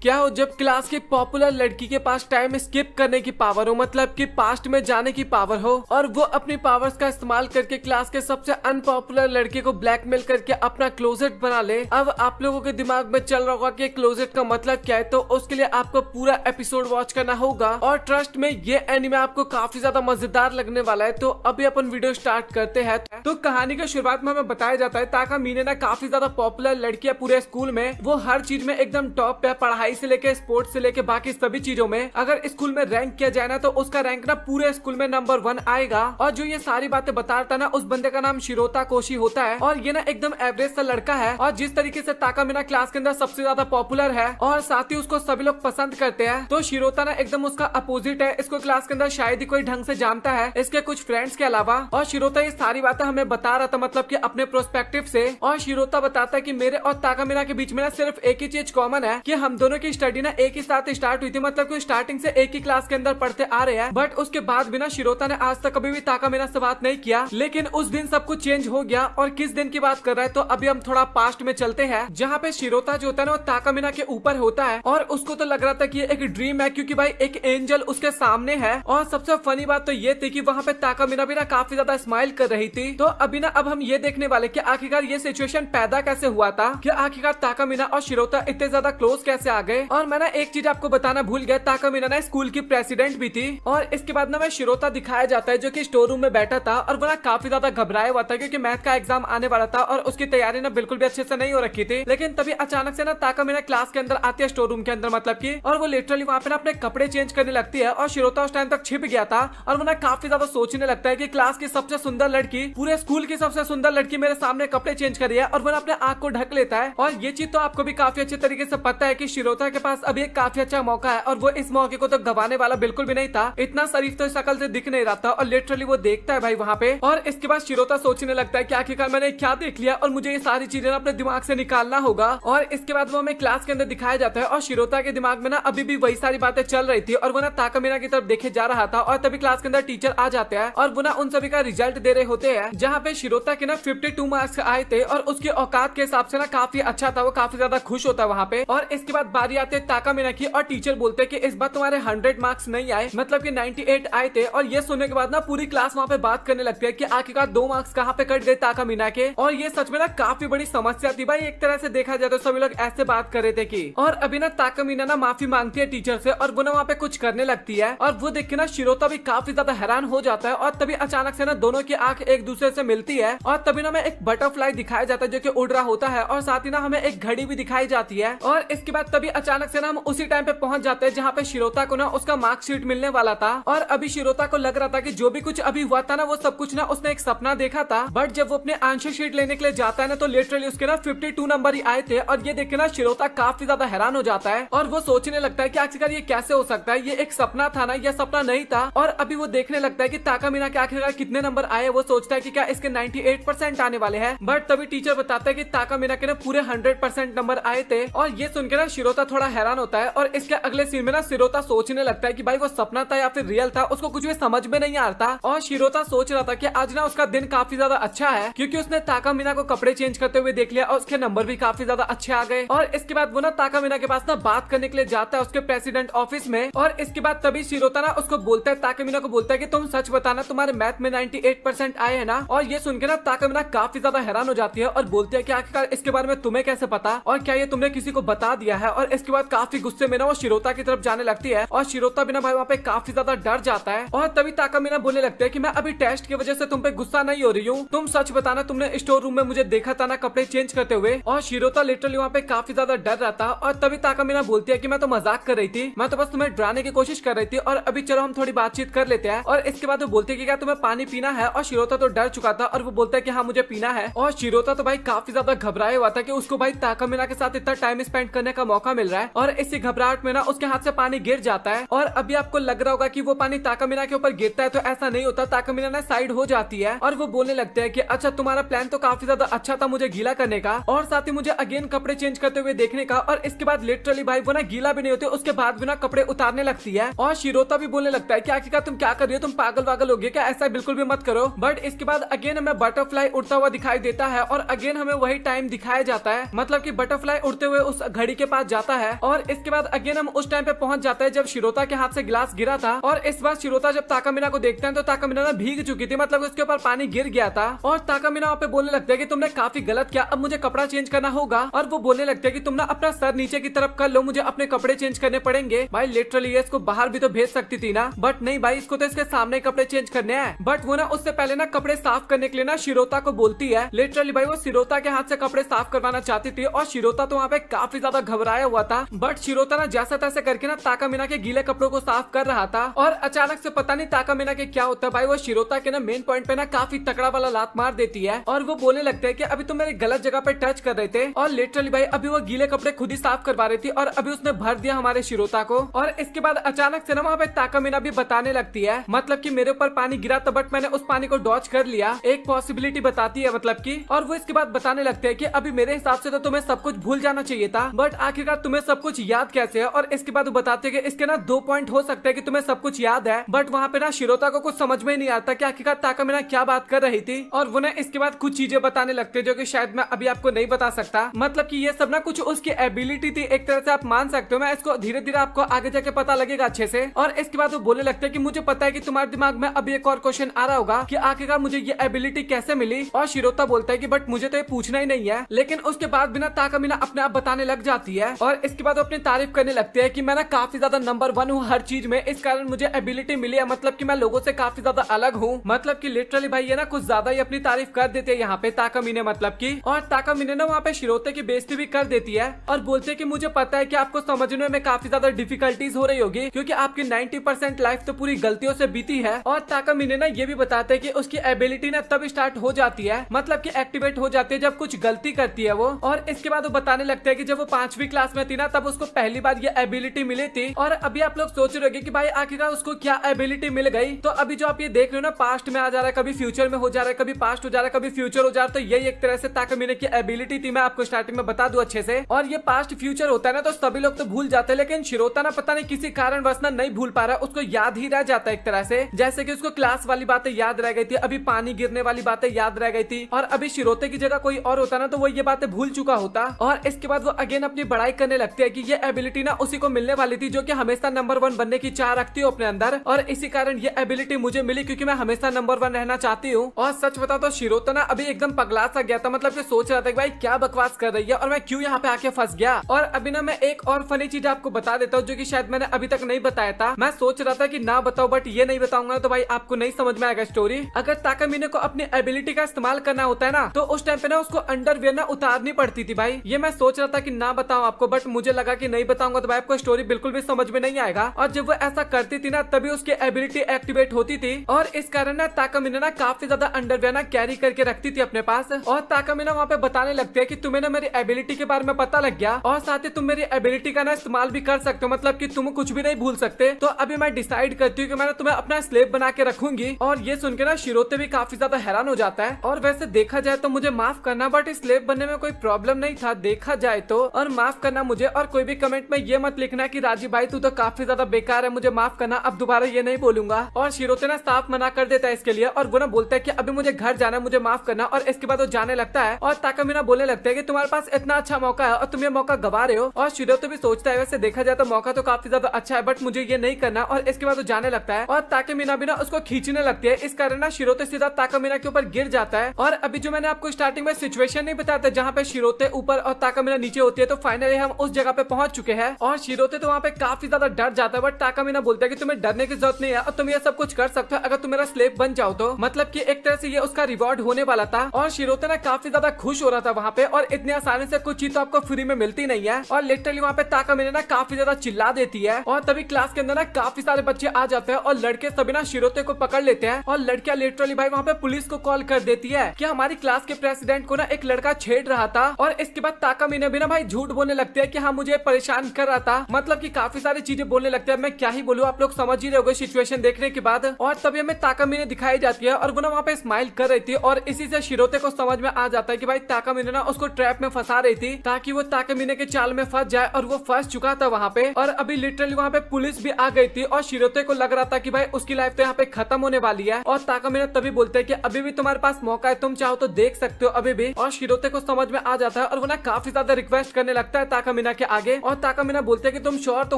क्या हो जब क्लास की पॉपुलर लड़की के पास टाइम स्किप करने की पावर हो, मतलब कि पास्ट में जाने की पावर हो, और वो अपनी पावर्स का इस्तेमाल करके क्लास के सबसे अनपॉपुलर लड़के को ब्लैकमेल करके अपना क्लोजेट बना ले। अब आप लोगों के दिमाग में चल रहा होगा कि क्लोजेट का मतलब क्या है, तो उसके लिए आपको पूरा एपिसोड वॉच करना होगा। और ट्रस्ट में ये एनिमे आपको काफी ज्यादा मजेदार लगने वाला है। तो अभी अपन वीडियो स्टार्ट करते हैं। तो कहानी की शुरुआत में हमें बताया जाता है ताका मीने ना काफी ज्यादा पॉपुलर लड़की है पूरे स्कूल में। वो हर चीज में एकदम टॉप पे, पढ़ाई से लेके स्पोर्ट्स से लेके बाकी सभी चीजों में। अगर स्कूल में रैंक किया जाए ना तो उसका रैंक ना पूरे स्कूल में नंबर 1 आएगा। और जो ये सारी बातें बताता ना, उस बंदे का नाम शिरोता कोशी होता है। और ये ना एकदम एवरेज सा लड़का है। और जिस तरीके से ताका मीना क्लास के अंदर सबसे ज्यादा पॉपुलर है और साथ ही उसको सभी लोग पसंद करते हैं, तो शिरोता ना एकदम उसका अपोजिट है। इसको क्लास के अंदर शायद ही कोई ढंग से जानता है, इसके कुछ फ्रेंड्स के अलावा। और शिरोता ये सारी बातें हमें बता रहा था, मतलब कि अपने प्रोस्पेक्टिव से। और शिरोता बताता है कि मेरे और ताका मीना के बीच में ना सिर्फ एक ही चीज कॉमन है कि हम दोनों की स्टडी ना एक ही साथ स्टार्ट हुई थी, मतलब कि स्टार्टिंग से एक ही क्लास के अंदर पढ़ते आ रहे हैं। बट उसके बाद भी ना शिरोता ने आज तक कभी भी ताका मीना से बात नहीं किया। लेकिन उस दिन सब कुछ चेंज हो गया। और किस दिन की बात कर रहा है, तो अभी हम थोड़ा पास्ट में चलते हैं, जहाँ पे शिरोता जो होता है ना वो ताका मीना के ऊपर होता है। और उसको तो लग रहा था कि ये एक ड्रीम है, क्योंकि भाई एक एंजल उसके सामने है। और सबसे फनी बात तो ये थी कि वहाँ पे ताका मीना भी ना काफी ज्यादा स्माइल कर रही थी। तो अभी ना अब हम ये देखने वाले कि आखिरकार ये सिचुएशन पैदा कैसे हुआ था, कि आखिरकार ताका मीना और शिरोता इतने ज्यादा क्लोज कैसे आ गए। और मैं ना एक चीज आपको बताना भूल गया, ताका मीना ना स्कूल की प्रेसिडेंट भी थी। और इसके बाद ना मैं शिरोता दिखाया जाता है जो कि स्टोर रूम में बैठा था। और वो ना काफी ज्यादा घबराया हुआ था, क्योंकि मैथ का एग्जाम आने वाला था और उसकी तैयारी ना बिल्कुल भी अच्छे से नहीं हो रखी थी। लेकिन तभी अचानक से ना ताका मीना क्लास के अंदर आती है, स्टोर रूम के अंदर मतलब की। और वो लिटरली वहाँ पे ना अपने कपड़े चेंज करने लगती है। और शिरोता उस टाइम तक छिप गया था। और वो ना काफी ज्यादा सोचने लगता है कि क्लास की सबसे सुंदर लड़की, पूरे स्कूल की सबसे सुंदर लड़की मेरे सामने कपड़े चेंज कर रही है। और वो ना अपने आंख को ढक लेता है। और ये चीज तो आपको भी काफी अच्छे तरीके से पता है कि शिरोता के पास अभी एक काफी अच्छा मौका है। और वो इस मौके को तो गवाने वाला बिल्कुल भी नहीं था। इतना शरीफ तो शक्ल से दिख नहीं रहा था। और लिटरली वो देखता है भाई वहाँ पे। और इसके बाद शिरोता सोचने लगता है कि आखिरकार मैंने क्या देख लिया और मुझे ये सारी चीजें अपने दिमाग से निकालना होगा। और इसके बाद वो हमें क्लास के अंदर दिखाया जाता है। और शिरोता के दिमाग में ना अभी भी वही सारी बातें चल रही थी। और वो ना ताका मीना की तरफ देखे जा रहा था। और तभी क्लास के अंदर टीचर आ जाते हैं। और वो ना उन सभी का रिजल्ट दे रहे होते हैं, जहाँ पे शिरोता के ना 52 मार्क्स आए थे। और उसकी औकात के हिसाब से ना काफी अच्छा था। वो काफी ज्यादा खुश होता है वहाँ पे। और इसके बाद बारी आते है ताका मीना की। और टीचर बोलते हैं कि इस बार तुम्हारे 100 मार्क्स नहीं आए, मतलब कि 98 आए थे। और ये सुनने के बाद ना पूरी क्लास वहाँ पे बात करने लगती है कि आखिरकार 2 मार्क्स कहाँ पे कट गए ताका मीना के। और ये सच में ना काफी बड़ी समस्या थी भाई, एक तरह से देखा जाए तो सभी लोग ऐसे बात कर रहे थे कि। और अभी ना ताका मीना ना माफी मांगती है टीचर से। और वो ना वहाँ पे कुछ करने लगती है। और वो देख के ना शिरोता भी काफी ज्यादा हैरान हो जाता है। और तभी अचानक से ना दोनों की आंख एक दूसरे से मिलती है। और तभी ना हमें एक बटरफ्लाई दिखाया जाता है जो कि उड़ रहा होता है। और साथ ही ना हमें एक घड़ी भी दिखाई जाती है। और इसके बाद तभी अचानक से ना हम उसी टाइम पे पहुंच जाते हैं जहाँ पे शिरोता को ना उसका मार्कशीट मिलने वाला था। और अभी शिरोता को लग रहा था कि जो भी कुछ अभी हुआ था ना, वो सब कुछ ना उसने एक सपना देखा था। बट जब वो अपने आंसर शीट लेने के लिए जाता है ना, तो लिटरली उसके ना 52 नंबर ही आए थे। और ये देख के ना शिरोता काफी ज्यादा हैरान हो जाता है। और वो सोचने लगता है कि आखिरकार ये कैसे हो सकता है, ये एक सपना था ना, ये सपना नहीं था। और अभी वो देखने लगता है कि ताका मीना के आखिरकार कितने नंबर आए। वो सोचता है कि क्या इसके 98% आने वाले हैं। बट तभी टीचर बताता है कि ताका मीना के ना पूरे 100% नंबर आए थे। और ये सुनकर ना शिरोता थोड़ा हैरान होता है। और इसके अगले सीन में ना शिरोता सोचने लगता है कि भाई वो सपना था या फिर रियल था, उसको कुछ भी समझ में नहीं आ रहा था। और शिरोता सोच रहा था कि आज ना उसका दिन काफी ज्यादा अच्छा है, क्योंकि उसने ताका मीना को कपड़े चेंज करते हुए देख लिया और उसके नंबर भी काफी ज्यादा अच्छे आ गए। और इसके बाद वो ना ताका मीना के पास ना बात करने के लिए जाता है उसके प्रेसिडेंट ऑफिस में। और इसके बाद तभी शिरोता ना उसको बोलता है, ताका मीना को बोलता है कि तुम सच बताना, तुम्हारे मैथ में 98% आए हैं ना। और ये सुनकर ना ताका मीना काफी ज्यादा हैरान हो जाती है और बोलती है कि आखिरकार इसके बारे में तुम्हें कैसे पता, और क्या ये तुमने किसी को बता दिया है। और इसके बाद काफी गुस्से में ना वो शिरोता की तरफ जाने लगती है। और शिरोता भी ना भाई वहाँ पे काफी ज्यादा डर जाता है। और तभी ताका मीना बोलने लगते हैं कि मैं अभी टेस्ट की वजह से तुम पे गुस्सा नहीं हो रही हूँ, तुम सच बताना, तुमने स्टोर रूम में मुझे देखा था ना कपड़े चेंज करते हुए। और शिरोता लिटरली वहाँ पे काफी ज्यादा डर रहा था। और तभी ताका मीना बोलती है कि मैं तो मजाक कर रही थी, मैं तो बस तुम्हें डराने की कोशिश कर रही थी। और अभी चलो हम थोड़ी बातचीत कर लेते हैं। और इसके बाद वो बोलती है कि क्या तुम्हें पानी पीना है। और शिरोता तो डर चुका था और वो बोलता है कि हाँ मुझे पीना है। और शिरोता तो भाई काफी ज्यादा घबराया हुआ था कि उसको भाई ताका मीना के साथ इतना टाइम स्पेंड करने का मौका मिल रहा है। और इसी घबराहट में ना उसके हाथ से पानी गिर जाता है। और अभी आपको लग रहा होगा कि वो पानी ताका मीना के ऊपर गिरता है, तो ऐसा नहीं होता। ताका मीना ना साइड हो जाती है। और वो बोलने लगते हैं कि अच्छा तुम्हारा प्लान तो काफी ज्यादा अच्छा था मुझे गीला करने का, और साथ ही मुझे अगेन कपड़े चेंज करते हुए देखने का। और इसके बाद लिटरली भाई वो ना गीला भी नहीं होते, उसके बाद भी ना कपड़े उतारने लगती है। और शिरोता भी बोलने लगता है कि आखिरकार तुम क्या कर रही हो, तुम पागल वागल हो गए क्या, ऐसा बिल्कुल भी मत करो। बट इसके बाद अगेन हमें बटरफ्लाई उड़ता हुआ दिखाई देता है और अगेन हमें वही टाइम दिखाया जाता है, मतलब कि बटरफ्लाई उड़ते हुए उस घड़ी के पास जाता जाता है और इसके बाद अगेन हम उस टाइम पे पहुंच जाते हैं जब शिरोता के हाथ से गिलास गिरा था और इस बार शिरोता जब ताकामिना को देखते हैं तो ताकामिना ना भीग चुकी थी, मतलब उसके ऊपर पानी गिर गया था और ताकामिना वहाँ पे बोलने लगता है कि तुमने काफी गलत किया, अब मुझे कपड़ा चेंज करना होगा। और वो बोलने लगते हैं कि तुम ना अपना सर नीचे की तरफ कर लो, मुझे अपने कपड़े चेंज करने पड़ेंगे। भाई लिटरली ये इसको बाहर भी तो भेज सकती थी ना, बट नहीं भाई इसको तो इसके सामने कपड़े चेंज करने हैं। बट वो ना उससे पहले ना कपड़े साफ करने के लिए ना शिरोता को बोलती है। लिटरली भाई वो शिरोता के हाथ से कपड़े साफ करवाना चाहती थी और शिरोता तो वहाँ पे काफी ज्यादा घबराया हुआ था। बट शिरोता ना जैसा तैसे करके ना ताकामिना के गीले कपड़ों को साफ कर रहा था और अचानक से पता नहीं ताकामिना के क्या होता है भाई, वो शिरोता के ना मेन पॉइंट पे ना काफी तकड़ा वाला लात मार देती है और वो बोलने लगते हैं कि अभी तुम मेरे गलत जगह पे टच कर रहे थे। और लिटरली भाई अभी वो गीले कपड़े खुद ही साफ करवा रही थी और अभी उसने भर दिया हमारे शिरोता को। और इसके बाद अचानक से ना वहाँ पे ताकामिना भी बताने लगती है, मतलब कि मेरे ऊपर पानी गिरा था बट मैंने उस पानी को डॉच कर लिया, एक पॉसिबिलिटी बताती है मतलब की। और वो इसके बाद बताने लगते हैं कि अभी मेरे हिसाब से तो तुम्हें सब कुछ भूल जाना चाहिए था, बट आखिरकार तुम्हें सब कुछ याद कैसे है। और इसके बाद वो बताते हैं कि इसके ना 2 पॉइंट हो सकते हैं कि तुम्हें सब कुछ याद है, बट वहाँ पे ना शिरोता को कुछ समझ में नहीं आता कि आखिरकार ताकामिना क्या बात कर रही थी। और वो ना इसके बाद कुछ चीजें बताने लगते हैं जो कि शायद मैं अभी आपको नहीं बता सकता, मतलब कि ये सब ना कुछ उसकी एबिलिटी थी, एक तरह से आप मान सकते हो। मैं इसको धीरे धीरे आपको आगे जाके पता लगेगा अच्छे से। और इसके बाद वो बोलने लगते हैं कि मुझे पता है कि तुम्हारे दिमाग में अभी एक और क्वेश्चन आ रहा होगा कि आखिरकार मुझे ये एबिलिटी कैसे मिली। और शिरोता बोलता है कि बट मुझे तो ये पूछना ही नहीं है, लेकिन उसके बाद बिना ताकामिना अपने आप बताने लग जाती है और इसके बाद वो अपनी तारीफ करने लगती है कि मैं ना काफी ज्यादा नंबर 1 हूँ हर चीज में, इस कारण मुझे एबिलिटी मिली है, मतलब कि मैं लोगों से काफी ज्यादा अलग हूँ। मतलब कि लिटरली भाई ये ना कुछ ज्यादा ही अपनी तारीफ कर देते हैं यहाँ पे ताकामिने, मतलब की। और ताकामिने ना वहाँ पे शिरोते की बेइज्जती भी कर देती है और बोलते है कि मुझे पता है कि आपको समझने में काफी ज्यादा डिफिकल्टीज हो रही होगी क्योंकि आपकी 90% लाइफ तो पूरी गलतियों से बीती है। और ताकामिने ना ये भी बताते हैं कि उसकी एबिलिटी ना तब स्टार्ट हो जाती है, मतलब कि एक्टिवेट हो जाती है जब कुछ गलती करती है वो। और इसके बाद वो बताने लगते हैं कि जब वो 5वीं क्लास में थी ना तब उसको पहली बार ये एबिलिटी मिली थी। और अभी आप लोग सोच रहे होंगे कि भाई आखिरकार उसको क्या एबिलिटी मिल गई, तो अभी जो आप ये देख रहे हो ना पास्ट में आ जा रहा है, कभी फ्यूचर में हो जा रहा है, कभी पास्ट हो जा रहा है, कभी फ्यूचर हो जा रहा है, तो यही एक तरह से ताकामिने की एबिलिटी थी। मैं आपको स्टार्टिंग में बता दूं अच्छे से। और ये पास्ट फ्यूचर होता है ना तो सभी लोग तो भूल जाते हैं, लेकिन शिरोता ना पता नहीं किसी कारणवश ना नहीं भूल पा रहा, उसको याद ही रह जाता है एक तरह से, जैसे कि उसको क्लास वाली बातें याद रह गई थी, अभी पानी गिरने वाली बातें याद रह गई थी। और अभी शिरोते की जगह कोई और होता ना तो वो ये बातें भूल चुका होता। और इसके बाद वो अगेन अपनी बड़ाई करने लगते हैं कि ये एबिलिटी ना उसी को मिलने वाली थी जो कि हमेशा नंबर 1 बनने की चाह रखती हो अपने अंदर, और इसी कारण ये एबिलिटी मुझे मिली क्योंकि मैं हमेशा नंबर 1 रहना चाहती हूँ। और सच बताओ तो शिरोता ना अभी एकदम पगला सा गया था, मतलब कि सोच रहा था कि भाई क्या बकवास कर रही है और मैं क्यों यहाँ पे आके फंस गया। और अभी ना मैं एक और फनी चीज आपको बता देता हूँ जो कि शायद मैंने अभी तक नहीं बताया था। मैं सोच रहा था कि ना बताओ, बट ये नहीं बताऊंगा तो भाई आपको नहीं समझ में आएगा स्टोरी। अगर ताकामिने को अपनी एबिलिटी का इस्तेमाल करना होता है ना तो उस टाइम पे ना उसको अंडरवियर ना उतारनी पड़ती थी भाई। ये मैं सोच रहा था कि ना बताऊं आपको, बट मुझे लगा कि नहीं बताऊंगा तो भाई आपको स्टोरी बिल्कुल भी समझ में नहीं आएगा। और जब वो ऐसा करती थी ना तभी उसकी एबिलिटी एक्टिवेट होती थी और इस कारण ना ताकामिने ना काफी ज्यादा अंडरवियर ना कैरी करके रखती थी अपने पास। और ताकामिने वहाँ पे बताने लगते हैं कि तुम्हें ना मेरी एबिलिटी के बारे में पता लग गया और साथ ही तुम मेरी एबिलिटी का ना इस्तेमाल भी कर सकते हो, मतलब कि तुम कुछ भी नहीं भूल सकते। तो अभी मैं डिसाइड करती हूँ कि मैं तुम्हें अपना स्लेव बना के रखूंगी। और ये सुन के ना शिरोते भी काफी ज्यादा हैरान हो जाता है। और वैसे देखा जाए तो मुझे माफ करना, बट स्लेव बनने में कोई प्रॉब्लम नहीं था देखा जाए तो। और माफ करना मुझे, और कोई भी कमेंट में ये मत लिखना कि राजीव भाई तू तो काफी ज्यादा बेकार है, मुझे माफ करना, अब दोबारा ये नहीं बोलूंगा। और शिरोते ना साफ मना कर देता है इसके लिए और वो ना बोलता है कि अभी मुझे घर जाना है, मुझे माफ करना। और इसके बाद वो जाने लगता है और ताकामिना बोलने लगता है कि तुम्हारे पास इतना अच्छा मौका है और तुम ये मौका गवा रहे हो। और शिरोते भी सोचता है वैसे देखा जाए तो मौका तो काफी ज्यादा अच्छा है, बट मुझे ये नहीं करना। और इसके बाद वो जाने लगता है और ताकामिना भी ना उसको खींचने लगती है। इस कारण ना शिरोते सीधा ताकामिना के ऊपर गिर जाता है। और अभी जो मैंने आपको स्टार्टिंग में सिचुएशन नहीं बताया था जहाँ पे शिरोते ऊपर और ताकामिना नीचे होती है, तो फाइनली हम उस जगह पे पहुंच चुके हैं। और शिरोते तो वहाँ पे काफी ज्यादा डर जाता है, बट ताकामिना बोलता है कि तुम्हें डरने की जरूरत नहीं है और तुम ये सब कुछ कर सकते हो अगर तुम मेरा स्लेव बन जाओ तो। मतलब कि एक तरह से ये उसका रिवॉर्ड होने वाला था। और शिरोते ना काफी ज्यादा खुश हो रहा था वहाँ पे, और इतनी आसानी से कुछ चीज तो आपको फ्री में मिलती नहीं है। और लिटरली वहाँ पे ताकामिना ना काफी ज्यादा चिल्ला देती है और तभी क्लास के अंदर ना काफी सारे बच्चे आ जाते हैं और लड़के सभी ना शिरोते को पकड़ लेते हैं। और लड़कियां लिटरली भाई वहाँ पे पुलिस को कॉल कर देती है कि हमारी क्लास के प्रेसिडेंट को ना एक लड़का छेड़ रहा था। और इसके बाद ताकामिना भी ना भाई झूठ बोलने लगते हैं कि हाँ मुझे परेशान कर रहा था, मतलब कि काफी सारी चीजें बोलने लगते हैं। मैं क्या ही बोलूं, आप लोग समझ ही रहे होंगे सिचुएशन देखने के बाद। और तभी हमें ताकामिना दिखाई जाती है और वो ना वहाँ पे स्माइल कर रही थी और इसी से शिरोते को समझ में आ जाता है कि भाई ताकामिना ना उसको ट्रैप में फंसा रही थी ताकि वो ताकामिना के चाल में फंस जाए, और वो फंस चुका था वहाँ पे। और अभी लिटरली वहाँ पे पुलिस भी आ गई थी और शिरोते को लग रहा था कि भाई उसकी लाइफ तो यहाँ पे खत्म होने वाली है। और ताकामिना तभी बोलते हैं कि अभी भी तुम्हारे पास मौका है, तुम चाहो तो देख सकते हो अभी भी। और शिरोते को समझ में आ जाता है और वो ना काफी ज्यादा रिक्वेस्ट करने लगता है ताकामिना ताकामिना के आगे और ताकामिना बोलते हैं कि तुम श्योर तो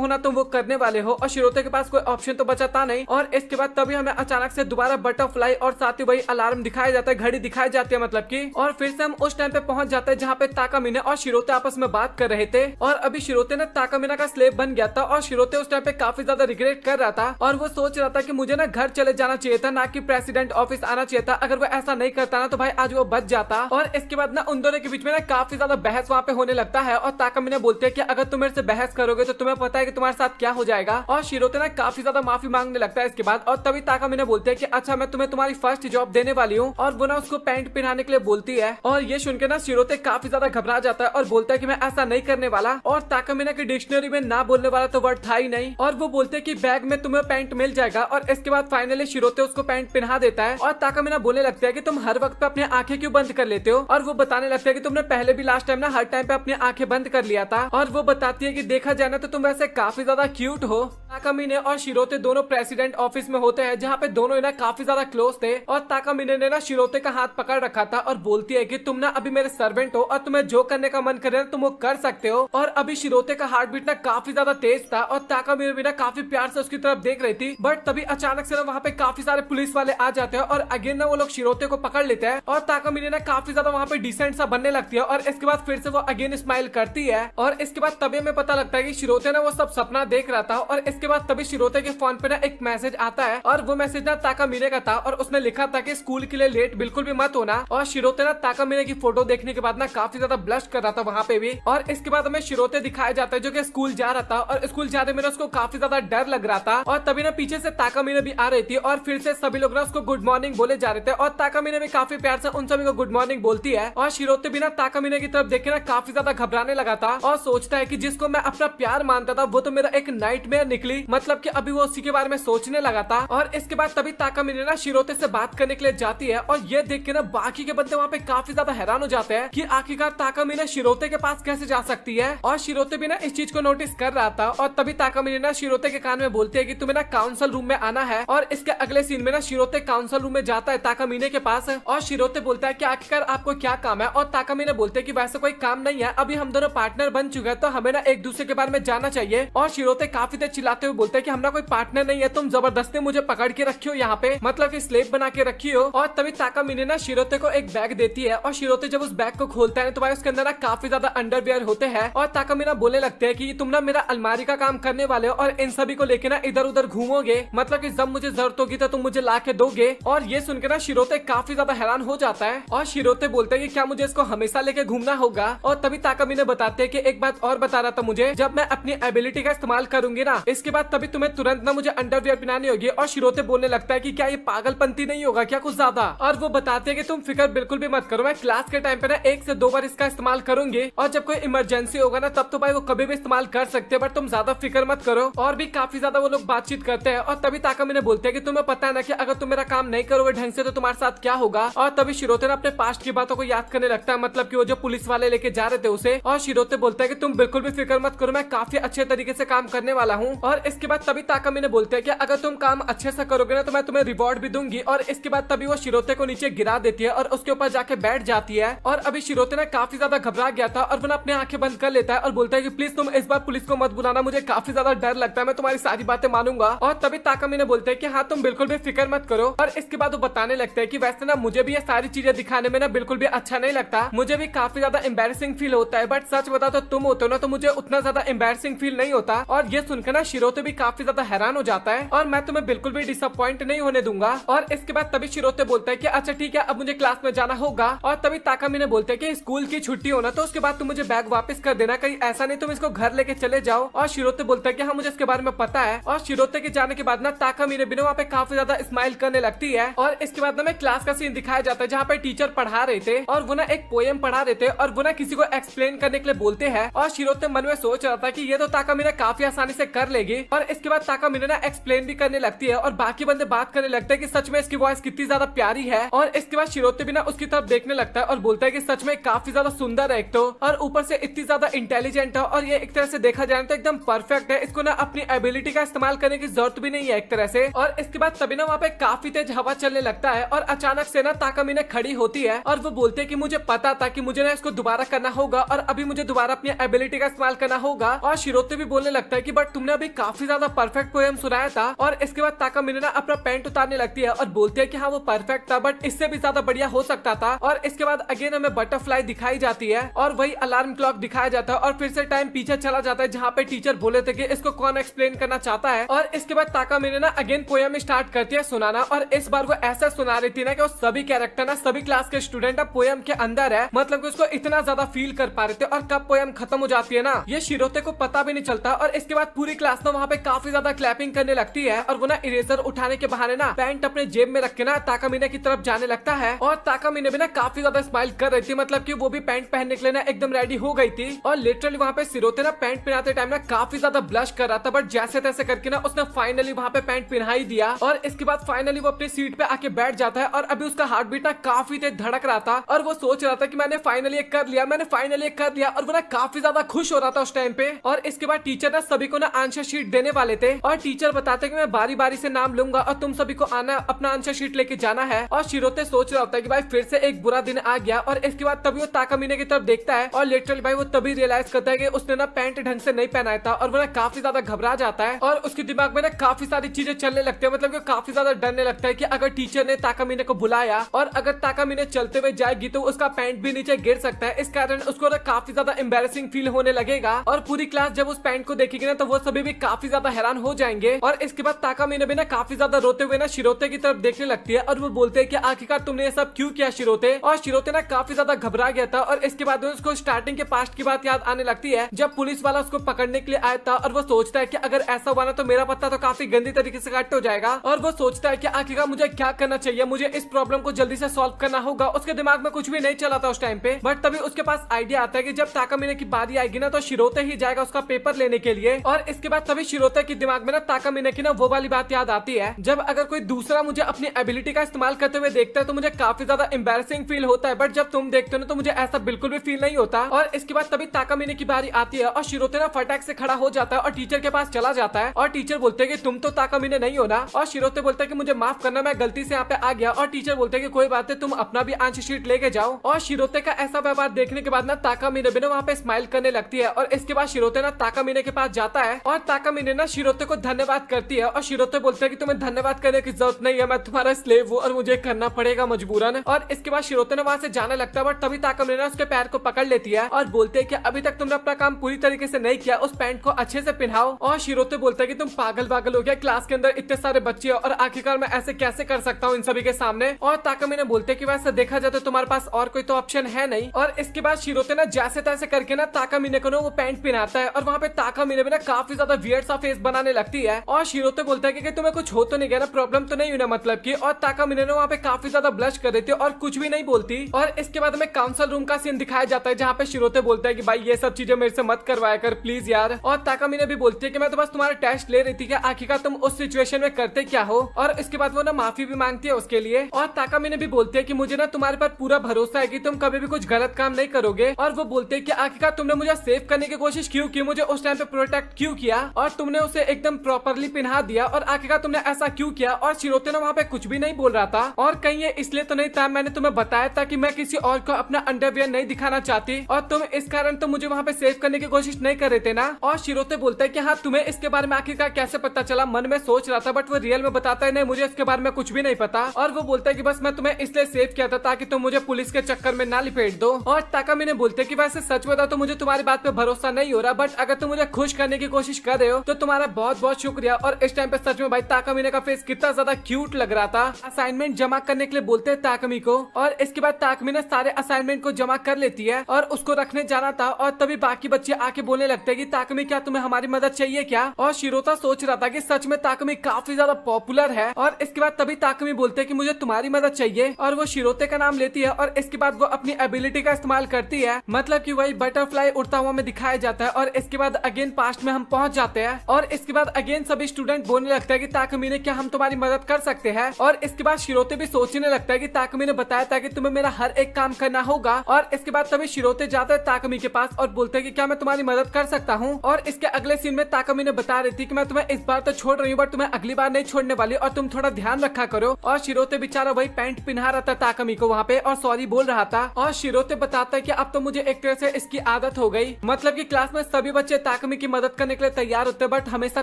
हो ना तुम वो करने वाले हो, और शिरोते के पास कोई ऑप्शन तो बचाता नहीं। और इसके बाद तभी हमें अचानक से दोबारा बटरफ्लाई और साथ ही वही अलार्म दिखाया जाता है, घड़ी दिखाई जाती है मतलब की, और फिर से हम उस टाइम पे पहुंच जाते हैं जहाँ पे ताकामिना और शिरोते आपस में बात कर रहे थे। और अभी शिरोते ने ताकामिना का स्लेव बन गया था और शिरोते उस टाइम पे काफी ज्यादा रिग्रेट कर रहा था और वो सोच रहा था कि मुझे ना घर चले जाना चाहिए था, ना कि प्रेसिडेंट ऑफिस आना चाहिए था। अगर वो ऐसा नहीं करता ना तो भाई आज वो बच जाता। और इसके बाद ना उन दोनों के बीच में ना काफी ज्यादा बहस वहाँ पे होने लगता है और ताकामिना बोलते हैं कि अगर तुम मेरे से बहस करोगे तो तुम्हें पता है कि तुम्हारे साथ क्या हो जाएगा। और शिरोते ना काफी ज्यादा माफी मांगने लगता है इसके बाद, और तभी ताकामिना बोलते हैं कि अच्छा मैं तुम्हें तुम्हारी फर्स्ट जॉब देने वाली हूँ, और वो ना उसको पैंट पहनाने के लिए बोलती है। और ये सुन के ना शिरोते काफी ज्यादा घबरा जाता है और बोलता है कि मैं ऐसा नहीं करने वाला। और ताकामिना की डिक्शनरी में ना बोलने वाला तो वर्ड था ही नहीं, और वो बोलते हैं कि बैग में तुम्हें पैंट मिल जाएगा। और इसके बाद फाइनली शिरोते उसको पैंट पहना देता है और ताकामिना बोलने लगता है कि तुम हर वक्त पे अपनी आंखें क्यों बंद कर लेते हो। और वो बताने लगता है कि तुमने पहले भी लास्ट टाइम ना हर टाइम पे अपनी आंखें बंद कर लिया था। और वो बताती है कि देखा जाए ना तो तुम वैसे काफी ज्यादा क्यूट हो। ताकामिने और शिरोते दोनों प्रेसिडेंट ऑफिस में होते हैं जहाँ पे दोनों ना काफी ज्यादा क्लोज थे। और ताकामिने ने ना शिरोते का हाथ पकड़ रखा था और बोलती है कि तुम ना अभी मेरे सर्वेंट हो और तुम्हें जो करने का मन करे तुम वो कर सकते हो। और अभी शिरोते का हार्ट बीट ना काफी ज्यादा तेज था और ताकामिने भी ना काफी प्यार से उसकी तरफ देख रही थी। बट तभी अचानक से ना वहाँ पे काफी सारे पुलिस वाले आ जाते हैं और अगेन ना वो लोग शिरोते को पकड़ लेते हैं और ताकामिने ना काफी ज्यादा वहाँ पे डिसेंट सा बनने लगती है। और इसके बाद फिर से वो अगेन स्माइल करती है और इसके बाद तभी हमें पता लगता है कि शिरोते ना वो सब सपना देख रहा था। और इसके बाद तभी शिरोते के फोन पे ना एक मैसेज आता है और वो मैसेज ना ताकामिने का था और उसने लिखा था कि स्कूल के लिए लेट बिल्कुल भी मत होना। और शिरोते ना ताकामिने की फोटो देखने के बाद ना काफी ज्यादा ब्लश कर रहा था वहाँ पे भी। और इसके बाद हमें शिरोते दिखाया जाता है जो कि स्कूल जा रहा था और स्कूल जाने में उसको काफी ज्यादा डर लग रहा था। और तभी ना पीछे से ताकामिने भी आ रही थी और फिर से सभी लोग ना उसको गुड मॉर्निंग बोले जा रहे थे और ताकामिने भी काफी प्यार से उन सभी को गुड मॉर्निंग बोलती है। और शिरोते भी ना ताकामिने की तरफ देख के ना काफी ज्यादा घबराने लगा था और सोचता है कि जिसको मैं अपना प्यार मानता था वो तो मेरा एक नाइटमेयर निकली, मतलब कि अभी वो उसी के बारे में सोचने लगा था। और इसके बाद तभी ताकामिने ना शिरोते से बात करने के लिए जाती है और ये देख के ना बाकी के बंदे वहाँ पे काफी ज्यादा हैरान हो जाते हैं कि आखिरकार ताकामिने शिरोते के पास कैसे जा सकती है। और शिरोते भी ना इस चीज को नोटिस कर रहा था। और तभी ताकामिने ना शिरोते के कान में बोलती है कि तुम्हें ना काउंसिल रूम में आना है। और इसके अगले सीन में ना शिरोते काउंसिल रूम में जाता है ताकामिने के पास और शिरोते बोलता है कि आखिरकार आपको क्या काम है। और ताकामिने बोलते हैं कि वैसे कोई काम नहीं है, अभी हम दोनों पार्टनर बन चुके हैं तो हमें ना एक दूसरे के बारे में जानना चाहिए। और शिरोते काफी देर चिल्लाते हुए बोलते हैं कि हम ना कोई पार्टनर नहीं है, तुम जबरदस्ती मुझे पकड़ के रखी हो यहाँ पे, मतलब कि स्लेव बना के रखी हो। और तभी ताकामिने ना शिरोते को एक बैग देती है और शिरोते जब उस बैग को खोलता है तो भाई उसके अंदर ना काफी ज्यादा अंडरवियर होते हैं। और ताकामिना बोलने लगते हैं कि तुम ना मेरा अलमारी का काम करने वाले हो और इन सभी को लेके ना इधर उधर घूमोगे, मतलब कि जब मुझे जरूरत होगी तो तुम मुझे ला के दोगे। और ये सुनकर ना शिरोते काफी ज्यादा हैरान हो जाता है और शिरोते बोलते हैं कि क्या मुझे इसको हमेशा लेके घूमना होगा। और तभी ताकामिने बताते हैं कि एक बात और बता रहा था मुझे, जब मैं अपनी एबिलिटी का इस्तेमाल करूंगी ना इसके बाद तभी तुम्हें तुरंत ना मुझे अंडरवियर पहनानी होगी। और शिरोते बोलने लगता है कि क्या ये पागलपंती नहीं होगा क्या कुछ ज्यादा। और वो बताते हैं कि तुम फिक्र बिल्कुल भी मत करो, मैं क्लास के टाइम पे ना 1 से 2 बार इसका इस्तेमाल करूंगी और जब कोई इमरजेंसी होगा ना तब तो भाई वो कभी भी इस्तेमाल कर सकते हैं, बट तुम ज्यादा फिक्र मत करो। और भी काफी ज्यादा वो लोग बातचीत करते हैं और तभी ताकामिने बोलते हैं कि तुम्हें पता है ना कि अगर तुम मेरा काम नहीं करोगे ढंग से तो तुम्हारे साथ क्या होगा। और तभी शिरोते ना अपने पास्ट की बातों को याद करने लगता है, मतलब कि वो जो पुलिस वाले लेके जा रहे थे उसे। और शिरोते बोलते हैं कि तुम बिल्कुल भी फिक्र मत करो, मैं काफी अच्छे तरीके से काम करने वाला हूँ। और इसके बाद तभी ताकामिने बोलते हैं कि अगर तुम काम अच्छे से करोगे ना तो मैं तुम्हें रिवॉर्ड भी दूंगी। और इसके बाद तभी वो शिरोते को नीचे गिरा देती है और उसके ऊपर जाके बैठ जाती है। और अभी शिरोते ना काफी ज्यादा घबरा गया था और वो अपने आंखें बंद कर लेता है और बोलता है कि प्लीज तुम इस बार पुलिस को मत बुलाना, मुझे काफी ज्यादा डर लगता है, मैं तुम्हारी सारी बातें मानूंगा। और तभी ताकामिने बोलते हैं कि हाँ तुम बिल्कुल भी फिक्र मत करो। और इसके बाद वो बताने लगते हैं कि वैसे ना मुझे भी ये सारी चीजें दिखाने में ना बिल्कुल भी अच्छा नहीं लगता, मुझे भी काफी ज्यादा एम्बैरेसिंग फील होता है, बट सच बता तो तुम होते हो ना तो मुझे उतना ज्यादा एम्बैरेसिंग फील नहीं होता। और ये सुनकर ना शिरोते भी काफी ज्यादा हैरान हो जाता है और मैं तुम्हें बिल्कुल भी डिसअपॉइंट नहीं होने दूंगा। और इसके बाद तभी शिरोते बोलता है कि अच्छा ठीक है अब मुझे क्लास में जाना होगा। और तभी ताकामिने बोलते हैं कि स्कूल की छुट्टी होना तो उसके बाद तुम मुझे बैग वापस कर देना, कहीं ऐसा नहीं तुम इसको घर लेके चले जाओ। और शिरोते बोलता है कि हाँ मुझे इसके बारे में पता है। और शिरोते के जाने के बाद ना ताकामिने भी वहाँ पे काफी ज्यादा स्माइल करने लगती है। और इसके बाद ना क्लास का सीन दिखाया जाता है जहाँ पे टीचर पढ़ा रहे थे और वो ना एक पोएम पढ़ा रहे थे और वो ना किसी को एक्सप्लेन करने के लिए बोलते हैं। और शिरोते मन में सोच रहा था कि ये तो ताकामिने काफी आसानी से कर लेगी। और इसके बाद ताकामिने ना एक्सप्लेन भी करने लगती है और बाकी बंदे बात करने लगते हैं कि सच में इसकी वॉइस कितनी ज्यादा प्यारी है। और इसके बाद शिरोते भी ना उसकी तरफ देखने लगता है और बोलता है कि सच में काफी ज्यादा सुंदर है एक तो, और ऊपर से इतनी ज्यादा इंटेलिजेंट है और ये एक तरह से देखा जाए तो एकदम परफेक्ट है, इसको ना अपनी एबिलिटी का इस्तेमाल करने की जरूरत भी नहीं है एक तरह से। और इसके बाद तभी ना वहाँ पे काफी तेज हवा चलने लगता है और अचानक से ना ताकामिने खड़ी होती है और वो बोलते हैं कि मुझे पता था कि मुझे ना इसको दोबारा करना होगा और अभी मुझे दोबारा अपनी अपनी एबिलिटी का इस्तेमाल करना होगा। और शिरोते भी बोलने लगता है कि बट तुमने अभी काफी ज्यादा परफेक्ट पोएम सुनाया था। और इसके बाद ताकामिने ना अपना पैंट उतारने लगती है और बोलती है कि हाँ वो परफेक्ट था बट इससे भी ज्यादा बढ़िया हो सकता था। और इसके बाद अगेन हमें बटरफ्लाई दिखाई जाती है और वही अलार्म क्लॉक दिखाया जाता है और फिर से टाइम पीछे चला जाता है जहाँ पे टीचर बोले थे कि इसको कौन एक्सप्लेन करना चाहता है। और इसके बाद ताकामिने ना अगेन पोएम स्टार्ट करती है सुनाना और इस बार वो ऐसा सुना रही थी ना कि वो सभी कैरेक्टर ना सभी क्लास के स्टूडेंट अब पोएम के अंदर है, मतलब कि उसको इतना ज्यादा फील कर पा रहे थे। और कब पोएम खत्म हो जाती है ना ये शिरोते को पता भी नहीं चलता। और इसके बाद पूरी क्लास ना वहाँ पे काफी ज्यादा क्लैपिंग करने लगती है और वो ना इरेजर उठाने के बहाने ना पैंट अपने जेब में रख के ना ताकामिने की तरफ जाने लगता है। और ताकामिने भी ना काफी ज्यादा स्माइल कर रही थी, मतलब कि वो भी पैंट पहनने के लिए ना एकदम रेडी हो गई थी। और लिटरली वहाँ पे शिरोते ना पैंट पहनाते टाइम ना काफी ज्यादा ब्लश कर रहा था, बट जैसे तैसे करके ना उसने फाइनली वहाँ पे पैंट पहना ही दिया। और इसके बाद फाइनली वो अपनी सीट पे आके बैठ जाता है और अभी उसका हार्ट बीट ना काफी तेज धड़क रहा था और वो सोच रहा था कि मैंने फाइनली कर लिया, मैंने फाइनली कर लिया। और वो ना काफी ज्यादा खुश हो रहा था उस टाइम पे। और इसके बाद टीचर ना सभी को ना आंसर शीट देने वाले थे और टीचर बताते कि मैं बारी बारी से नाम लूंगा और तुम सभी को आना अपना आंसर शीट लेके जाना है। और शिरोते सोच रहा होता है कि भाई फिर से एक बुरा दिन आ गया। और इसके बाद तभी वो ताकामिने की तरफ देखता है और लिटरली भाई वो तभी रियलाइज करता है कि उसने ना पैंट ढंग से नहीं पहनाया था और वो ना काफी ज्यादा घबरा जाता है और उसके दिमाग में ना काफी सारी चीजें चलने लगती है, मतलब कि काफी ज्यादा डरने लगता है कि अगर टीचर ने ताकामिने को बुलाया और अगर ताकामिने चलते हुए जाएगी तो उसका पैंट भी नीचे गिर सकता है। इस कारण उसको ना काफी ज्यादा एम्बैरेसिंग फील होने लगेगा और पूरी क्लास जब उस पैंट को देखेगी ना तो वो सभी भी काफी ज्यादा हैरान हो जाएंगे। और इसके बाद ताकामिने भी ना काफी ज्यादा रोते हुए ना शिरोते की तरफ देखने लगती है और वो बोलते हैं कि आखिरकार तुमने ये सब क्यों किया शिरोते। और शिरोते ना काफी ज्यादा घबरा गया था और इसके बाद उसको स्टार्टिंग के पास्ट की बात याद आने लगती है जब पुलिस वाला उसको पकड़ने के लिए आया था और वो सोचता है कि अगर ऐसा हुआ ना तो मेरा पत्ता तो काफी गंदी तरीके से कट हो जाएगा। और वो सोचता है कि आखिरकार मुझे क्या करना चाहिए, मुझे इस प्रॉब्लम को जल्दी से सॉल्व करना होगा। उसके दिमाग में कुछ भी नहीं चला था उस टाइम पे, बट तभी उसके पास आइडिया आता है कि जब ताकामिने की बारी आएगी ना तो शिरोते ही जाएगा उसका पेपर लेने के लिए। और इसके बाद तभी शिरोते के दिमाग में ना ताकामिने की ना वो वाली बात याद आती है जब अगर कोई दूसरा मुझे अपनी एबिलिटी का इस्तेमाल करते हुए देखता है तो मुझे काफी ज्यादा एम्बैरेसिंग फील होता है, बट जब तुम देखते हो ना तो मुझे ऐसा बिल्कुल भी फील नहीं होता। और इसके बाद तभी ताकामिने की बारी आती है और शिरोते ना फटाक से खड़ा हो जाता है और टीचर के पास चला जाता है और टीचर बोलते हैं कि तुम तो ताकामिने नहीं हो ना। और शिरोते बोलता है कि मुझे माफ करना, मैं गलती से यहाँ पे आ गया। और टीचर बोलते हैं कि कोई बात है, तुम अपना भी आंसर शीट लेके जाओ। और शिरोते का ऐसा व्यवहार देखने के बाद ना ताकामिने भी ना वहाँ पे स्माइल करने लगती है। और इसके बाद शिरोते ना ताकामिने के पास जाता है और ताकामिने ना शिरोते को धन्यवाद करती है और शिरोते बोलते हैं कि तुम्हें धन्यवाद करने की जरूरत नहीं है, मैं तुम्हारा स्लेव हूँ और मुझे करना पड़ेगा मजबूरन। और इसके बाद शिरोते ने वहाँ से जाने लगता है, बट तभी ताकामिने उसके पैर को पकड़ लेती है और बोलते हैं कि अभी तक तुमने अपना काम पूरी तरीके से नहीं किया, उस पैंट को अच्छे से पहनाओ। और शिरोते बोलते हैं कि तुम पागल वागल हो गया, क्लास के अंदर इतने सारे बच्चे और आखिरकार मैं ऐसे कैसे कर सकता हूँ इन सभी के सामने। और ताकामिने बोलते हैं कि वैसे देखा जाए तो तुम्हारे पास और कोई तो ऑप्शन है नहीं। और इसके बाद शिरोते ना जैसे तैसे करके ना ताकामिने को ना वो पैंट पहनाता है और वहाँ पे ताकामिने भी ना काफी ज्यादा वियर्ड सा फेस बनाने लगती है। और शिरोते बोलता है कि तुम्हें कुछ हो तो नहीं गया ना, प्रॉब्लम तो नहीं हुई ना मतलब की। और ताकामिने ने वहाँ पे काफी ज्यादा ब्लश कर रही थी और कुछ भी नहीं बोलती। और इसके बाद हमें काउंसिल रूम का सीन दिखाया जाता है जहाँ पे शिरोते बोलता है कि भाई ये सब चीजें मेरे से मत करवाया कर प्लीज यार। और ताकामिने भी बोलती है कि मैं तो बस तुम्हारा टेस्ट ले रही थी कि आखिरकार तुम उस सिचुएशन में करते क्या हो। और इसके बाद वो ना माफी भी मांगती है उसके लिए। और ताकामिने भी बोलती है कि मुझे ना तुम्हारे पर पूरा भरोसा है कि तुम कभी भी कुछ गलत काम नहीं करोगे। और वो बोलते हैं कि आखिरकार तुमने मुझे सेव करने की कोशिश क्यों की, मुझे उस टाइम पे प्रोटेक्ट क्यों किया और तुमने उसे एकदम प्रॉपरली पहना दिया और आखिरकार तुमने ऐसा क्यों किया। और शिरोते ने वहाँ पे कुछ भी नहीं बोल रहा था और कहीं ये इसलिए तो नहीं था, मैंने तुम्हें बताया था कि मैं किसी और को अपना अंडरवियर नहीं दिखाना चाहती और तुम इस कारण तो मुझे वहाँ पे सेव करने की कोशिश नहीं कर रहे थे ना। और शिरोते बोलता है कि हाँ तुम्हें इसके बारे में आखिरकार कैसे पता चला, मन में सोच रहा था बट वो रियल में बताता है नहीं मुझे इसके बारे में कुछ भी नहीं पता। और वो बोलता है कि बस मैं तुम्हें इसलिए सेव किया था ताकि तुम मुझे पुलिस के चक्कर में ना लिपेट दो। और ताकामिने बोलते कि वैसे सच बताओ तो मुझे तुम्हारी बात पे भरोसा नहीं हो रहा, बट अगर तुम मुझे खुश करने की कोशिश कर रहे हो तो तुम्हारा बहुत बहुत शुक्रिया। और इस टाइम पे सच में भाई ताकामिने का फेस कितना ज्यादा क्यूट लग रहा था। असाइनमेंट जमा करने के लिए बोलते हैं ताकमी को और इसके बाद ताकमिने सारे असाइनमेंट को जमा कर लेती है और उसको रखने जाना था। और तभी बाकी बच्चे आके बोलने लगते हैं कि ताकमी क्या तुम्हें हमारी मदद चाहिए क्या। और शिरोता सोच रहा था कि सच में ताकमी काफी ज्यादा पॉपुलर है। और इसके बाद तभी ताकमी बोलते हैं कि मुझे तुम्हारी मदद चाहिए और वो शिरोते का नाम लेती है। और इसके बाद वो अपनी एबिलिटी का इस्तेमाल करती है, मतलब कि वही बटरफ्लाई उड़ता हुआ में दिखाया जाता है। और इसके बाद अगेन पास्ट में हम पहुंच जाते हैं और इसके बाद अगेन सभी स्टूडेंट बोलने लगता है कि ताकमी ने क्या हम तुम्हारी मदद कर सकते हैं। और इसके बाद शिरोते भी सोचने लगता है कि ताकमी ने बताया था कि तुम्हें मेरा हर एक काम करना होगा। और इसके बाद तभी शिरोते जाता है ताकमी के पास और बोलते हैं कि क्या मैं तुम्हारी मदद कर सकता हूँ। और इसके अगले सीन में ताकमी ने बता रही थी कि मैं तुम्हें इस बार तो छोड़ रही हूँ बट तुम्हें अगली बार नहीं छोड़ने वाली और तुम थोड़ा ध्यान रखा करो। और शिरोते बेचारा वही पैंट पहना रहा था ताकमी को वहाँ पे और सॉरी बोल रहा था। और शिरोते बताता है कि अब तो मुझे एक तरह से इसकी आदत आदत हो गई। मतलब कि क्लास में सभी बच्चे ताकमी की मदद करने के लिए तैयार होते हैं, बट हमेशा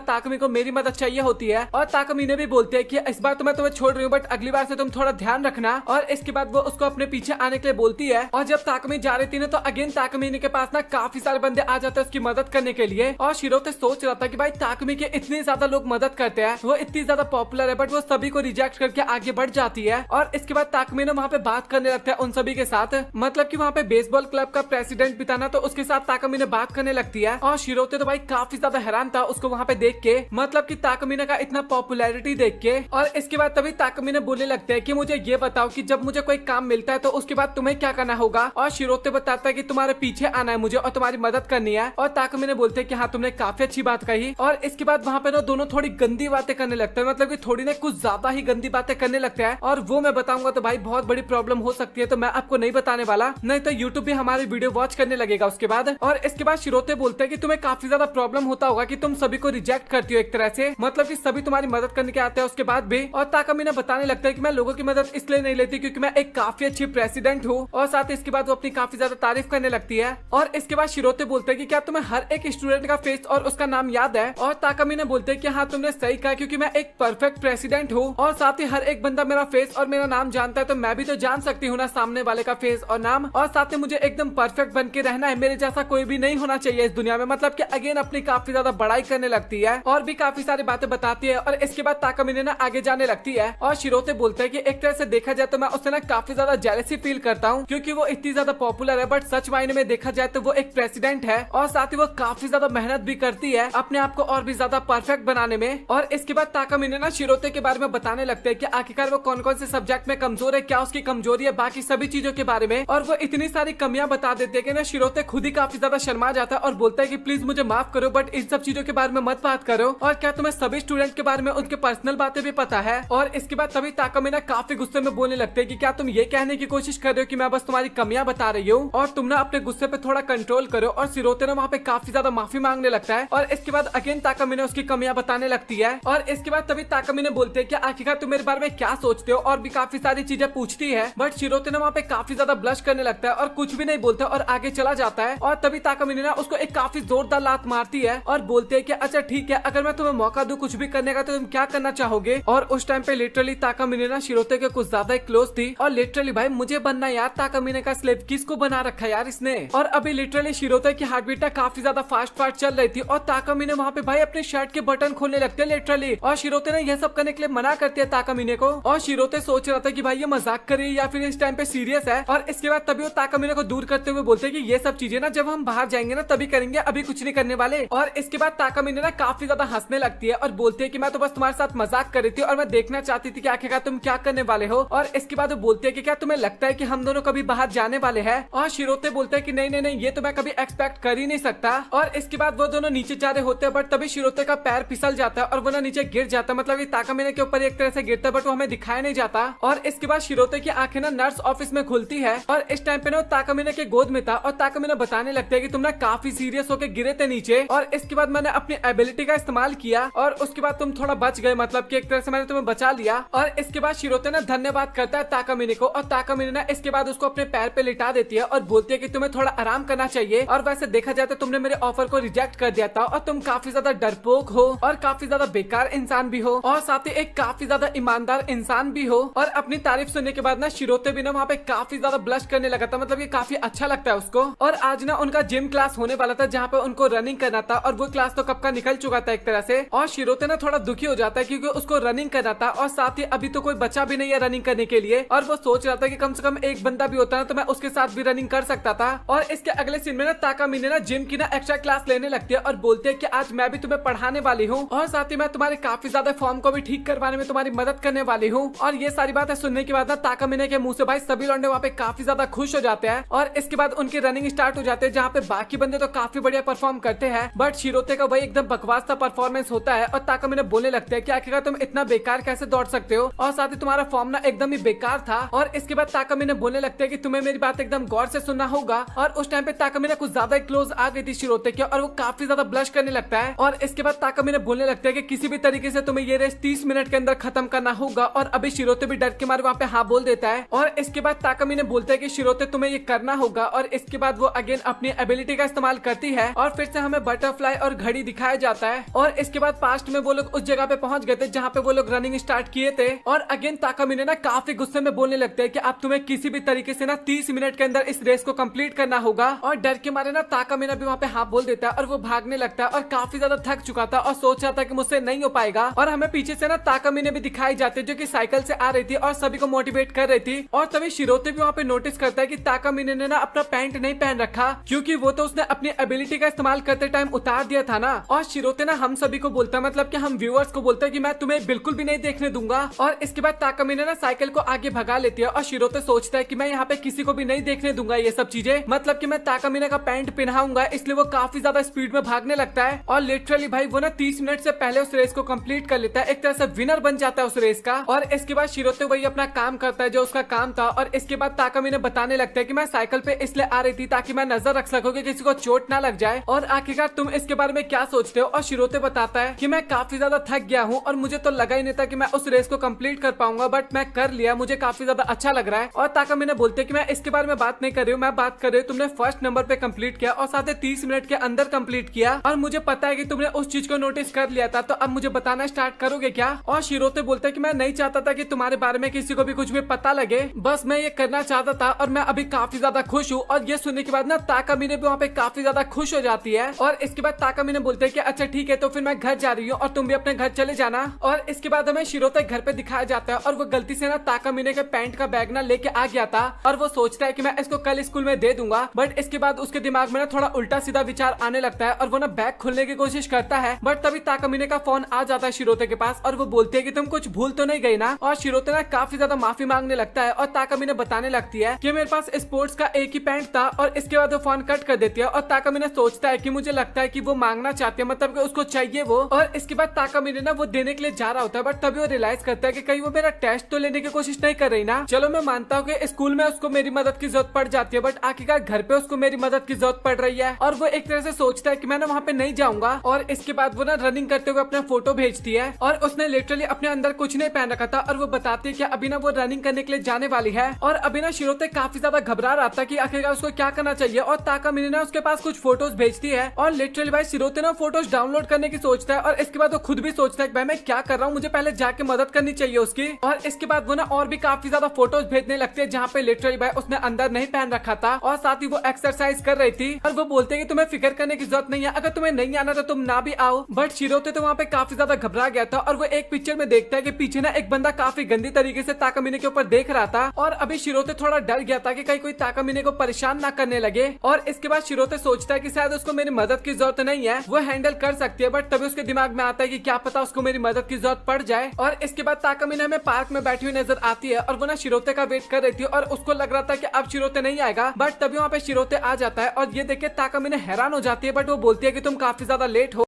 ताकमी को मेरी मदद चाहिए होती है। और ताकमी ने भी बोलते हैं कि इस बार तो मैं तुम्हें छोड़ रही हूँ, बट अगली बार से तुम थोड़ा ध्यान रखना। और इसके बाद वो उसको अपने पीछे आने के लिए बोलती है। और जब ताकमी जा रही थी ना, तो अगेन ताकमी के पास ना काफी सारे बंदे आ जाते हैं उसकी मदद करने के लिए। और शिरोते सोच रहा था कि भाई ताकमी के इतने ज्यादा लोग मदद करते हैं, वो इतनी ज्यादा पॉपुलर है, बट वो सभी को रिजेक्ट करके आगे बढ़ जाती है। और इसके बाद ताकमी ने वहाँ पे बात करने लगता है उन सभी के साथ। मतलब कि वहाँ पे बेसबॉल क्लब का प्रेसिडेंट भी था ना, तो उसके साथ ताकमी ने बात करने लगती है। और शिरोते तो भाई काफी ज्यादा हैरान था उसको वहाँ पे देख के, मतलब कि ताकमीना का इतना पॉपुलैरिटी देख के। और इसके बाद तभी ताकमी ने बोलने लगते हैं कि मुझे ये बताओ कि जब मुझे कोई काम मिलता है तो उसके बाद तुम्हें क्या करना होगा। और शिरोते बताता है कि तुम्हारे पीछे आना है मुझे और तुम्हारी मदद करनी है। और ताकमी ने बोलते हैं कि हाँ तुमने काफी अच्छी बात कही। और इसके बाद वहाँ पे ना दोनों थोड़ी गंदी बातें करने लगते हैं, मतलब कि थोड़ी ना कुछ ज्यादा ही गंदी बातें करने लगते हैं। और वो मैं बताऊंगा तो भाई बहुत बड़ी प्रॉब्लम हो सकती है, तो मैं आपको नहीं बताने वाला, नहीं तो यूट्यूब भी हमारी वीडियो वॉच करने लगेगा उसके बाद। और इसके बाद शिरोते बोलते हैं कि तुम्हें काफी ज्यादा प्रॉब्लम होता होगा कि तुम सभी को रिजेक्ट करती हो एक तरह से, मतलब कि सभी तुम्हारी मदद करने के आते हैं उसके बाद भी। और ताकमी ने बताने लगता है कि मैं लोगों की मदद इसलिए नहीं लेती क्योंकि मैं एक काफी अच्छी प्रेसिडेंट हूँ। और साथ ही इसके बाद वो अपनी काफी ज्यादा तारीफ करने लगती है। और इसके बाद शिरोते बोलते हैं कि क्या तुम्हें हर एक स्टूडेंट का फेस और उसका नाम याद है। और ताकमी ने बोलते हैं कि हाँ तुमने सही कहा, क्योंकि मैं एक परफेक्ट प्रेसिडेंट हूँ और साथ ही हर एक बंदा मेरा फेस और मेरा नाम जानता है, तो मैं भी तो जान सकती हूँ ना सामने वाले का फेस और नाम। और साथ ही मुझे एकदम परफेक्ट बन के रहना है, मेरे जैसा कोई भी नहीं होना चाहिए इस दुनिया में। मतलब कि अगेन अपनी काफी ज्यादा बड़ाई करने लगती है और भी काफी सारी बातें बताती है। और इसके बाद ताकमी ने ना आगे जाने लगती है। और शिरोते बोलते हैं कि एक तरह से देखा जाए तो मैं उससे ना काफी ज्यादा जेलसी फील करता हूँ, क्योंकि वो इतनी ज्यादा पॉपुलर है, बट सच मायने में देखा जाए तो वो एक प्रेसिडेंट है। और साथ ही वो काफी ज्यादा मेहनत भी करती है अपने आप को और भी ज्यादा परफेक्ट बनाने में। और इसके बाद ताकमी ने ना शिरोते के बारे में बताने लगते हैं कि आखिरकार वो कौन कौन से सब्जेक्ट में कमजोर है, क्या उसकी कमजोरी है, बाकी सभी चीजों के बारे में। और वो इतनी सारी कमियां बता देते हैं कि ना शिरोते खुद ही काफी ज्यादा शर्मा जाता है और बोलता है कि प्लीज मुझे माफ करो, बट इन सब चीजों के बारे में मत बात करो। और क्या तुम्हें सभी स्टूडेंट के बारे में उनके पर्सनल बातें भी पता है। और इसके बाद तभी ताकमी ना काफी गुस्से में बोलने लगते हैं कि क्या तुम ये कहने की कोशिश कर रहे हो कि मैं बस तुम्हारी कमियां बता रही हूँ, और तुम ना अपने गुस्से पे थोड़ा कंट्रोल करो। और शिरोते ना वहाँ पे काफी ज्यादा माफी मांगने लगता है। और इसके बाद अगेन ताकमी ने उसकी कमियां बताने लगती है। और इसके बाद तभी ताकमी ने बोलते हैं कि आखिरकार तुम मेरे बारे में क्या सोचते हो, और भी काफी सारी चीजें पूछती है। बट शिरोते ना वहाँ पे काफी ज्यादा ब्लश करने लगता है और कुछ भी नहीं बोलता और आगे चला जाता है। और तभी ताकमी ने ना उसको एक काफी जोरदार लात मारती है और बोलते है कि अच्छा ठीक है, अगर मैं तुम्हें मौका दूं कुछ भी करने का तो तुम क्या करना चाहोगे। और उस टाइम पे लिटरली ताकमी ने ना शिरोते के कुछ ज्यादा क्लोज थी। और लिटरली भाई मुझे बनना यार ताकमी ने का स्लेव, किसको बना रखा यार इसने। और अभी लिटरली शिरोते की हार्ट बीट काफी ज्यादा फास्ट चल रही थी। और ताकमी ने वहाँ पे भाई अपने शर्ट के बटन खोलने लगते हैं लिटरली। और शिरोते ने यह सब करने के लिए मना करती है ताकमीने को। और शिरोते सोच रहा था कि भाई ये मजाक करे या फिर इस टाइम पे सीरियस है। और इसके बाद तभी वो ताकमीने को दूर करते हुए बोलते हैं कि ये सब चीजें ना जब हम बाहर जाएंगे ना तभी करेंगे, अभी कुछ नहीं करने वाले। और इसके बाद ताकमीने ना काफी ज्यादा हंसने लगती है और बोलती है कि मैं तो बस तुम्हारे साथ मजाक कर रही थी और मैं देखना चाहती थी कि आखिरकार तुम क्या करने वाले हो। और इसके बाद वो बोलते है कि क्या तुम्हें लगता है कि हम दोनों कभी बाहर जाने वाले हैं। और शिरोते बोलते हैं कि नहीं नहीं नहीं, ये तो मैं कभी एक्सपेक्ट कर ही नहीं सकता। और इसके बाद वो दोनों नीचे जा रहे होते हैं, बट तभी शिरोते का पैर फिसल जाता है और वो ना नीचे गिर जाता है। मतलब ताकमीने के ऊपर एक तरह से गिरता है, बट वो हमें दिखाया नहीं जाता। और इसके बाद शिरोते की आंखें ना नर्स ऑफिस में खुलती है। और इस टाइम पे ना ताकमीने के गोद में था और ताकमीने बताने लगते हैं कि तुम ना काफी सीरियस होकर गिरे थे नीचे, और इसके बाद मैंने अपनी एबिलिटी का इस्तेमाल किया और उसके बाद तुम थोड़ा बच गए, मतलब कि एक तरह से मैंने तुम्हें बचा लिया। और इसके बाद शिरोते ना धन्यवाद करता है ताकमीने को। और ताकमीने ना इसके बाद उसको अपने पैर पे लिटा देती है और बोलती है कि तुम्हें थोड़ा आराम करना चाहिए। और वैसे देखा जाए तो तुमने मेरे ऑफर को रिजेक्ट कर दिया था और तुम काफी ज्यादा डरपोक हो और काफी ज्यादा बेकार इंसान भी हो और साथ ही एक काफी ज्यादा ईमानदार इंसान भी हो। और अपनी तारीफ सुनने के बाद ना शिरोते भी ना वहाँ पे काफी ज्यादा ब्लश करने लगा था, मतलब ये काफी अच्छा लगता है उसको। और आज ना उनका जिम क्लास होने वाला था जहाँ पे उनको रनिंग करना था, और वो क्लास तो कब का निकल चुका था एक तरह से। और शिरोते ना थोड़ा दुखी हो जाता है क्योंकि उसको रनिंग करना था और साथ ही अभी तो कोई बच्चा भी नहीं है रनिंग करने के लिए। और वो सोच रहा था कि कम से कम एक बंदा भी होता ना तो मैं उसके साथ भी रनिंग कर सकता था। और इसके अगले सीन में ना ताकामीने ना जिम की ना एक्स्ट्रा क्लास लेने लगती है और बोलते हैं कि आज मैं भी तुम्हें पढ़ाने वाली हूँ और साथ ही मैं तुम्हारे काफी ज्यादा फॉर्म को भी ठीक करवाने में तुम्हारी मदद करने वाली हूँ। और ये सारी बातें सुनने के बाद ना ताकामीने के मुंह से भाई सभी लौंडे वहाँ पे काफी ज्यादा खुश हो जाते हैं। और इसके बाद उनकी रनिंग स्टार्ट हो जाते हैं जहाँ पे बाकी बंदे तो काफी बढ़िया परफॉर्म करते हैं, बट शिरोते का वही एकदम बकवास सा परफॉर्मेंस होता है। और ताकामीने बोलने लगते हैं कि आखिरकार तुम इतना बेकार कैसे दौड़ सकते हो, और साथ ही तुम्हारा फॉर्म ना एकदम ही बेकार था। और इसके बाद ताकामीने बोलने लगते हैं कि तुम्हें मेरी बात एकदम गौर से सुनना होगा। और उस टाइम पे ताकामीने कुछ ज्यादा क्लोज आ गई थी शिरोते के और वो काफी ज्यादा ब्लश करने लगता है। और इसके बाद ताकामीने बोलने लगते हैं कि किसी भी तरीके से तुम्हें ये रेस 30 मिनट के अंदर खत्म करना होगा। और अभी शिरोते भी डर के मारे वहाँ पे हाँ बोल देता है। और इसके बाद ताकामीने बोलते हैं कि शिरोते तुम्हें ये करना होगा। और इसके बाद वो अगेन अपनी एबिलिटी का इस्तेमाल करती है और फिर से हमें बटरफ्लाई और घड़ी दिखाया जाता है। और इसके बाद पास्ट में वो लोग उस जगह पे पहुंच गए थे जहाँ पे वो लोग रनिंग स्टार्ट किए थे। और अगेन ताकामिने ना काफी गुस्से में बोलने लगते हैं कि अब तुम्हें किसी भी तरीके से ना 30 मिनट के अंदर इस रेस को कंप्लीट करना होगा। और डर के मारे ना ताकामिना भी वहाँ पे हाँ बोल देता है और वो भागने लगता है और काफी ज्यादा थक चुका था और सोच रहा था कि मुझसे नहीं हो पाएगा। और हमें पीछे से ना ताकामिने भी दिखाई जाते जो कि साइकिल से आ रही थी और सभी को मोटिवेट कर रही थी। और तभी शिरोते भी वहाँ पे नोटिस करता है कि ताकामिने ने ना अपना पैंट नहीं पहन रखा, क्योंकि वो तो उसने अपनी एबिलिटी का इस्तेमाल करते टाइम उतार दिया था ना। और शिरोते ना हम सभी को बोलता है, मतलब कि हम व्यूअर्स को बोलता है कि मैं तुम्हें बिल्कुल भी नहीं देखने दूंगा। और इसके बाद ताकामिने ना साइकिल को आगे भगा लेती है और शिरोते सोचता है कि मैं यहाँ पे किसी को भी नहीं देखने दूंगा ये सब चीजें, मतलब कि मैं ताकामिने का पैंट पहनाऊंगा। इसलिए वो काफी ज्यादा स्पीड में भागने लगता है और लिटरली भाई वो ना 30 मिनट से पहले उस रेस को कंप्लीट कर लेता है, एक तरह से विनर बन जाता है उस रेस का। और इसके बाद शिरोते वही अपना काम करता है जो उसका काम था। और इसके बाद ताकामिने बताने लगता है कि मैं साइकिल पे इसलिए आ रही थी ताकि मैं नजर रख सकूं कि किसी को चोट ना लग जाए। और आखिरकार तुम इसके बारे में क्या सोचते हो? और शिरोते बताता है कि मैं काफी ज्यादा थक गया हूँ और मुझे तो लगा ही नहीं था कि मैं उस रेस को कंप्लीट कर पाऊंगा, बट मैं कर लिया, मुझे काफी ज्यादा अच्छा लग रहा है। और ताकामिने बोलते हैं कि मैं इसके बारे में बात नहीं कर रही हूँ, मैं बात कर रही हूँ तुमने फर्स्ट नंबर पे कंप्लीट किया और साथ ही 30 मिनट के अंदर कंप्लीट किया। और मुझे पता है कि तुमने उस चीज को नोटिस कर लिया था, तो अब मुझे बताना स्टार्ट करोगे क्या? और शिरोते बोलते हैं कि मैं नहीं चाहता था कि तुम्हारे बारे में किसी को भी कुछ भी पता लगे, बस मैं ये करना चाहता था और मैं अभी काफी ज्यादा खुश हूँ। और ये सुनने के बाद ना ताकामिने भी वहाँ पे काफी ज्यादा खुश हो जाती है। और इसके बाद ताकामिने बोलते हैं कि अच्छा ठीक है, तो फिर मैं घर जा रही हूँ और तुम भी अपने घर चले जाना। और इसके बाद हमें शिरोते घर पे दिखाया जाता है और वो गलती से ना ताकामिने के पैंट का बैग ना लेके आ गया था और वो सोचता है कि मैं इसको कल स्कूल में दे दूंगा। बट इसके बाद उसके दिमाग में ना थोड़ा उल्टा सीधा विचार आने लगता है और वो ना बैग खोलने की कोशिश करता है। बट तभी ताकामिने का फोन आ जाता है शिरोते के पास और वो बोलती है कि तुम कुछ भूल तो नहीं गई ना। और शिरोते ना काफी ज्यादा माफी मांगने लगता है और ताकामिने बताने लगती है कि मेरे पास स्पोर्ट्स का एक ही पैंट था। और इसके बाद वो फोन कट कर देती है और ताकामिने सोचता है कि मुझे लगता है कि वो मांगना चाहती है, मतलब कि उसको चाहिए वो। और इसके बाद ताकामिने ना वो देने के लिए जा रहा होता है, बट तभी वो रियलाइज करता है कि कहीं वो मेरा टेस्ट तो लेने की कोशिश नहीं कर रही ना। चलो मैं मानता हूँ कि स्कूल में उसको मेरी मदद की जरूरत पड़ जाती है, बट आखिरकार घर पे उसको मेरी मदद की जरूरत पड़ रही है। और वो एक तरह से सोचता है कि मैं ना वहाँ पे नहीं जाऊंगा। और इसके बाद वो ना रनिंग करते हुए अपना फोटो भेजती है और उसने लिटरली अपने अंदर कुछ नहीं पहन रखा था। और वो बताती है कि अभी ना वो रनिंग करने के लिए जाने वाली है। और अभी ना शिरोते काफी ज्यादा घबरा रहा था कि आखिरकार उसको क्या करना चाहिए। और ताकामिने ना उसके पास कुछ फोटोज भेजती है और लिटरली भाई शिरोते ना फोटोज डाउनलोड करने की सोचता है। और इसके बाद वो खुद भी सोचता है कि भाई मैं क्या कर रहा हूँ, मुझे पहले जाके मदद करनी चाहिए उसकी। और इसके बाद वो ना और भी काफी ज्यादा फोटोज भेजने लगते हैं जहाँ पे लिटरली भाई उसने अंदर नहीं पहन रखा था और साथ ही वो एक्सरसाइज कर रही थी। और वो बोलते हैं कि तुम्हें फिक्र करने की जरूरत नहीं है, अगर तुम्हें नहीं आना तो तुम ना भी आओ। बट शिरोते तो वहाँ पे काफी ज्यादा घबरा गया था और वो एक पिक्चर में देखता है कि पीछे ना एक बंदा काफी गंदी तरीके से ताकामिने के ऊपर देख रहा था। और अभी शिरोते थोड़ा डर गया था कि कहीं कोई ताकामिने को परेशान ना करने लगे। और इसके बाद शिरोते सोचता है कि शायद उसको मेरी मदद की जरूरत नहीं है, वो हैंडल कर सकती है। बट तभी उसके दिमाग में आता है कि क्या पता उसको मेरी मदद की जरूरत पड़ जाए। और इसके बाद ताकामिने हमें पार्क में बैठी हुई नजर आती है और वो ना शिरोते का वेट कर रही थी और उसको लग रहा था कि अब शिरोते नहीं आएगा। बट तभी वहाँ पे शिरोते आ जाता है और ये देख के ताकामिने हैरान हो जाती है। बट वो बोलती है कि तुम काफी ज्यादा लेट हो।